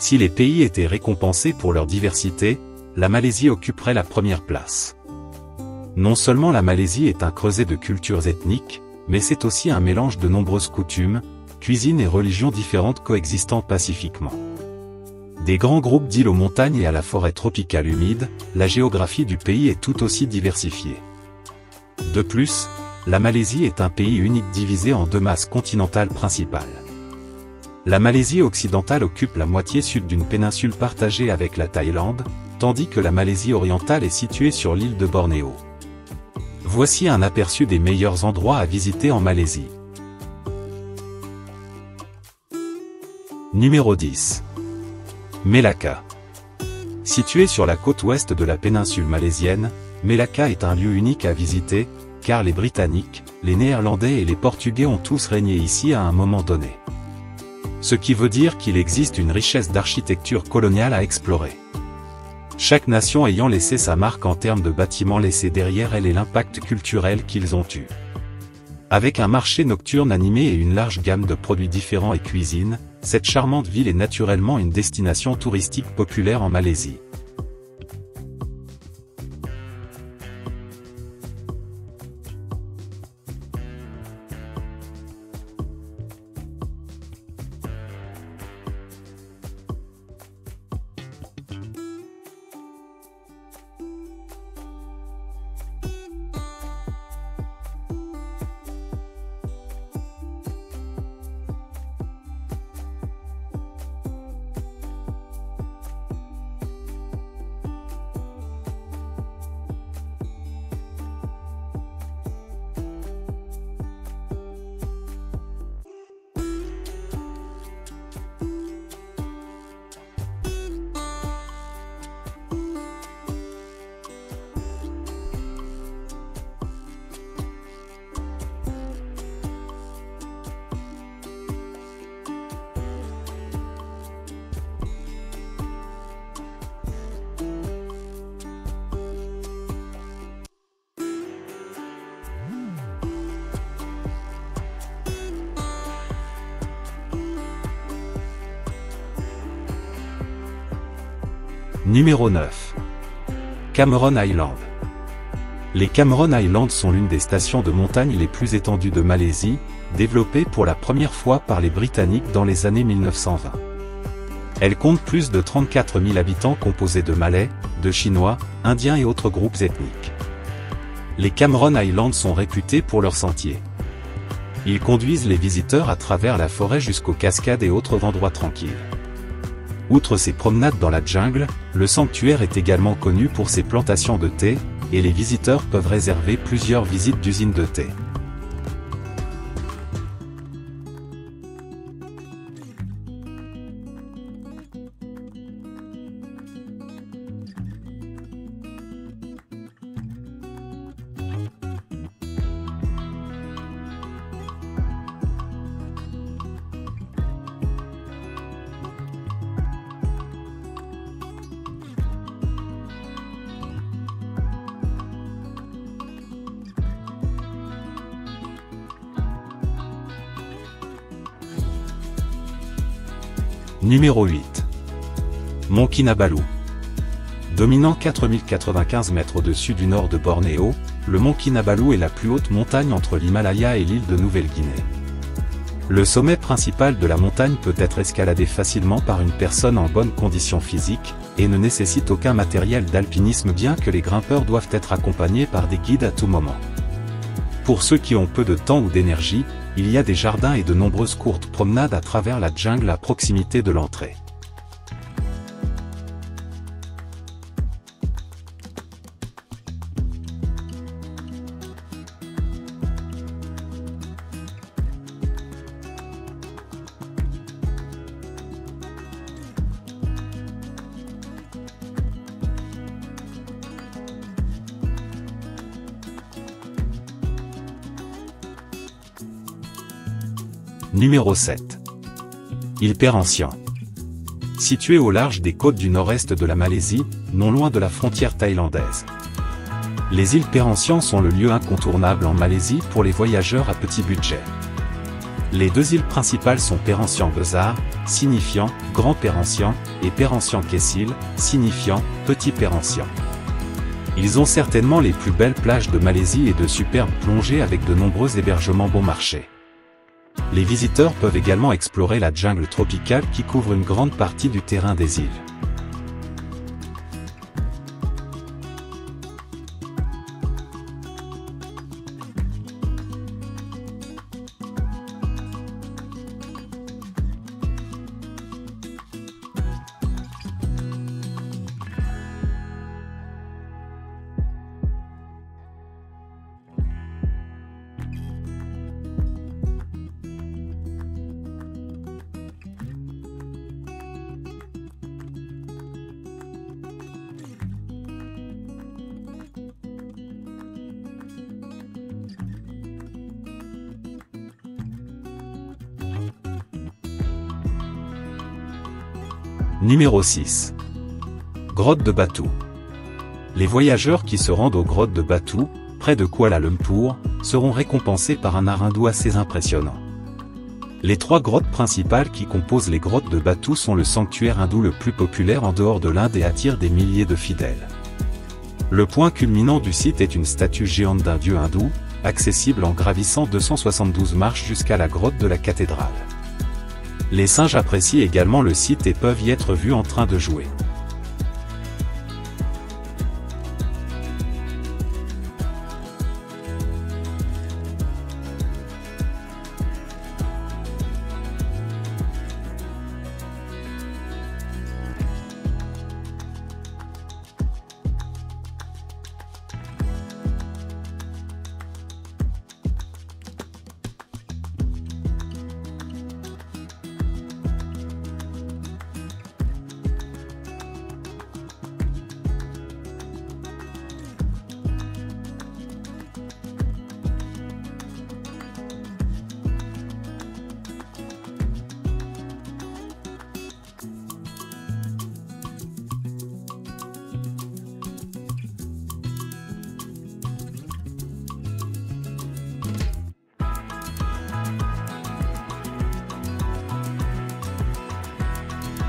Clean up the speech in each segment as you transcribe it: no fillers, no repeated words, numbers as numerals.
Si les pays étaient récompensés pour leur diversité, la Malaisie occuperait la première place. Non seulement la Malaisie est un creuset de cultures ethniques, mais c'est aussi un mélange de nombreuses coutumes, cuisines et religions différentes coexistant pacifiquement. Des grands groupes d'îles aux montagnes et à la forêt tropicale humide, la géographie du pays est tout aussi diversifiée. De plus, la Malaisie est un pays unique divisé en deux masses continentales principales. La Malaisie occidentale occupe la moitié sud d'une péninsule partagée avec la Thaïlande, tandis que la Malaisie orientale est située sur l'île de Bornéo. Voici un aperçu des meilleurs endroits à visiter en Malaisie. Numéro 10. Melaka. Situé sur la côte ouest de la péninsule malaisienne, Melaka est un lieu unique à visiter, car les Britanniques, les Néerlandais et les Portugais ont tous régné ici à un moment donné. Ce qui veut dire qu'il existe une richesse d'architecture coloniale à explorer. Chaque nation ayant laissé sa marque en termes de bâtiments laissés derrière elle et l'impact culturel qu'ils ont eu. Avec un marché nocturne animé et une large gamme de produits différents et cuisines, cette charmante ville est naturellement une destination touristique populaire en Malaisie. Numéro 9. Cameron Highlands. Les Cameron Highlands sont l'une des stations de montagne les plus étendues de Malaisie, développée pour la première fois par les Britanniques dans les années 1920. Elle compte plus de 34 000 habitants composés de Malais, de Chinois, Indiens et autres groupes ethniques. Les Cameron Highlands sont réputés pour leurs sentiers. Ils conduisent les visiteurs à travers la forêt jusqu'aux cascades et autres endroits tranquilles. Outre ses promenades dans la jungle, le sanctuaire est également connu pour ses plantations de thé, et les visiteurs peuvent réserver plusieurs visites d'usines de thé. Numéro 8. Mont Kinabalu. Dominant 4095 mètres au-dessus du nord de Bornéo, le mont Kinabalu est la plus haute montagne entre l'Himalaya et l'île de Nouvelle-Guinée. Le sommet principal de la montagne peut être escaladé facilement par une personne en bonne condition physique, et ne nécessite aucun matériel d'alpinisme bien que les grimpeurs doivent être accompagnés par des guides à tout moment. Pour ceux qui ont peu de temps ou d'énergie, il y a des jardins et de nombreuses courtes promenades à travers la jungle à proximité de l'entrée. Numéro 7. Île Perhentian. Située au large des côtes du nord-est de la Malaisie, non loin de la frontière thaïlandaise. Les îles Perhentian sont le lieu incontournable en Malaisie pour les voyageurs à petit budget. Les deux îles principales sont Perhentian-Besar, signifiant Grand Perhentian, et Perhentian-Kessil, signifiant Petit Perhentian. Ils ont certainement les plus belles plages de Malaisie et de superbes plongées avec de nombreux hébergements bon marché. Les visiteurs peuvent également explorer la jungle tropicale qui couvre une grande partie du terrain des îles. Numéro 6. Grotte de Batu. Les voyageurs qui se rendent aux grottes de Batu, près de Kuala Lumpur, seront récompensés par un art hindou assez impressionnant. Les trois grottes principales qui composent les grottes de Batu sont le sanctuaire hindou le plus populaire en dehors de l'Inde et attirent des milliers de fidèles. Le point culminant du site est une statue géante d'un dieu hindou, accessible en gravissant 272 marches jusqu'à la grotte de la cathédrale. Les singes apprécient également le site et peuvent y être vus en train de jouer.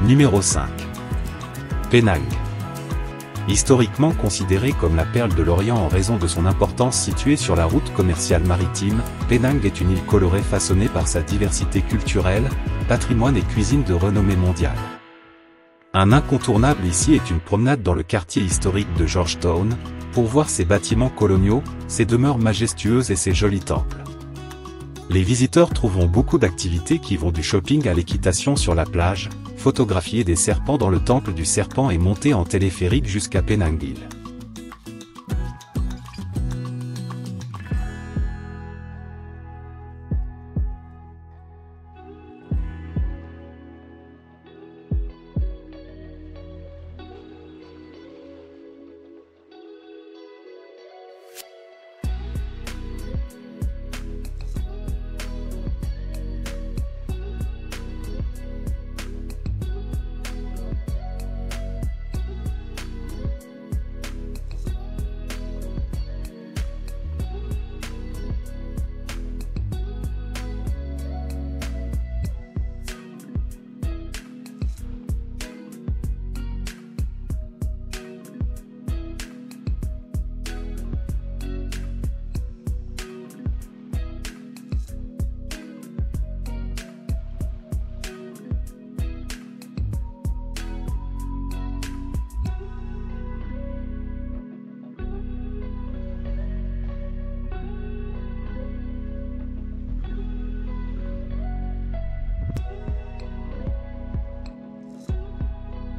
Numéro 5. Penang. Historiquement considérée comme la perle de l'Orient en raison de son importance située sur la route commerciale maritime, Penang est une île colorée façonnée par sa diversité culturelle, patrimoine et cuisine de renommée mondiale. Un incontournable ici est une promenade dans le quartier historique de Georgetown, pour voir ses bâtiments coloniaux, ses demeures majestueuses et ses jolis temples. Les visiteurs trouveront beaucoup d'activités qui vont du shopping à l'équitation sur la plage, photographier des serpents dans le temple du serpent et monter en téléphérique jusqu'à Penang Hill.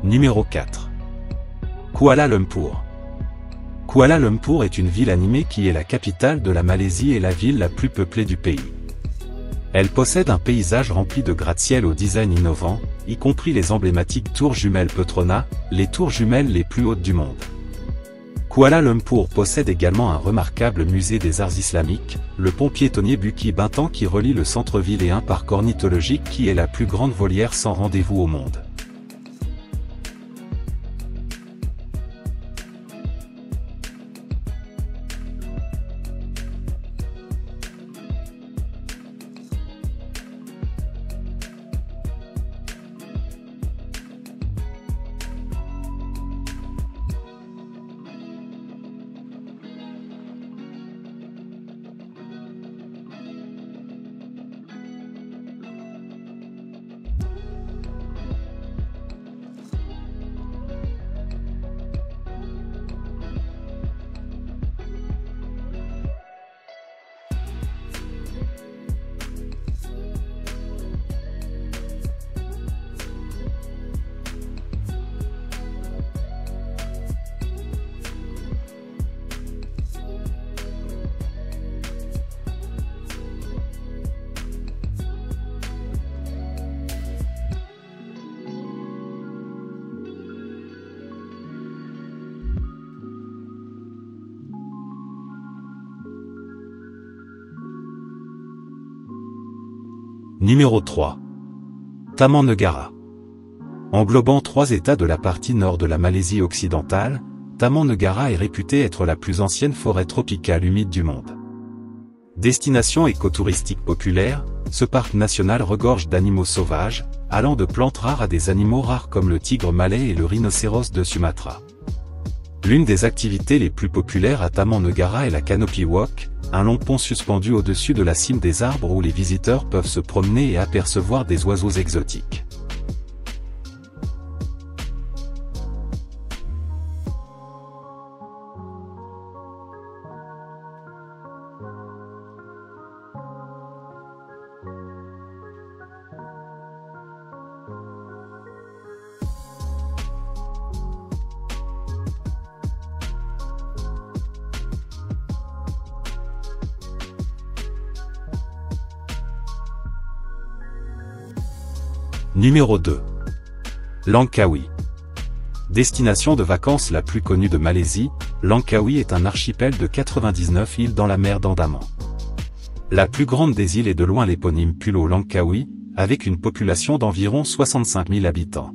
Numéro 4. Kuala Lumpur. Kuala Lumpur est une ville animée qui est la capitale de la Malaisie et la ville la plus peuplée du pays. Elle possède un paysage rempli de gratte-ciel au design innovant, y compris les emblématiques tours jumelles Petronas, les tours jumelles les plus hautes du monde. Kuala Lumpur possède également un remarquable musée des arts islamiques, le pont piétonnier Bukit Bintang qui relie le centre-ville et un parc ornithologique qui est la plus grande volière sans rendez-vous au monde. Numéro 3. Taman Negara. Englobant 3 États de la partie nord de la Malaisie occidentale, Taman Negara est réputé être la plus ancienne forêt tropicale humide du monde. Destination écotouristique populaire, ce parc national regorge d'animaux sauvages, allant de plantes rares à des animaux rares comme le tigre malais et le rhinocéros de Sumatra. L'une des activités les plus populaires à Taman Negara est la Canopy Walk, un long pont suspendu au-dessus de la cime des arbres où les visiteurs peuvent se promener et apercevoir des oiseaux exotiques. Numéro 2. Langkawi. Destination de vacances la plus connue de Malaisie, Langkawi est un archipel de 99 îles dans la mer d'Andaman. La plus grande des îles est de loin l'éponyme Pulau Langkawi, avec une population d'environ 65 000 habitants.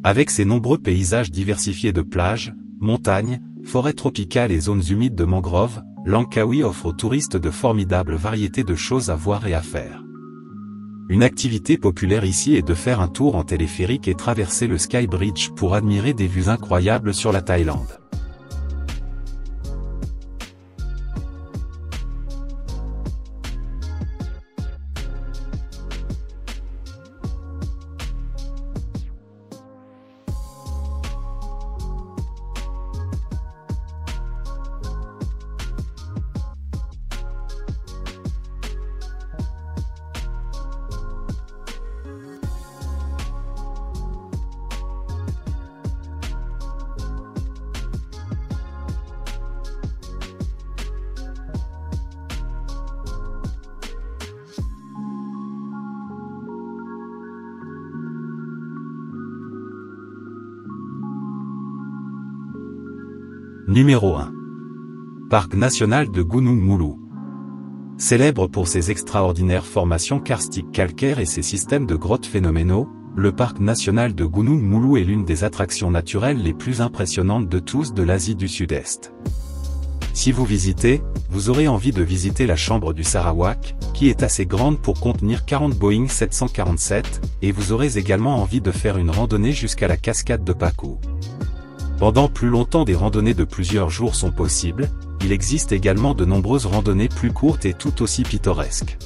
Avec ses nombreux paysages diversifiés de plages, montagnes, forêts tropicales et zones humides de mangroves, Langkawi offre aux touristes de formidables variétés de choses à voir et à faire. Une activité populaire ici est de faire un tour en téléphérique et traverser le Sky Bridge pour admirer des vues incroyables sur la Thaïlande. Numéro 1. Parc national de Gunung Mulu. Célèbre pour ses extraordinaires formations karstiques calcaires et ses systèmes de grottes phénoménaux, le parc national de Gunung Mulu est l'une des attractions naturelles les plus impressionnantes de tous de l'Asie du Sud-Est. Si vous visitez, vous aurez envie de visiter la chambre du Sarawak, qui est assez grande pour contenir 40 Boeing 747, et vous aurez également envie de faire une randonnée jusqu'à la cascade de Paku. Pendant plus longtemps, des randonnées de plusieurs jours sont possibles, il existe également de nombreuses randonnées plus courtes et tout aussi pittoresques.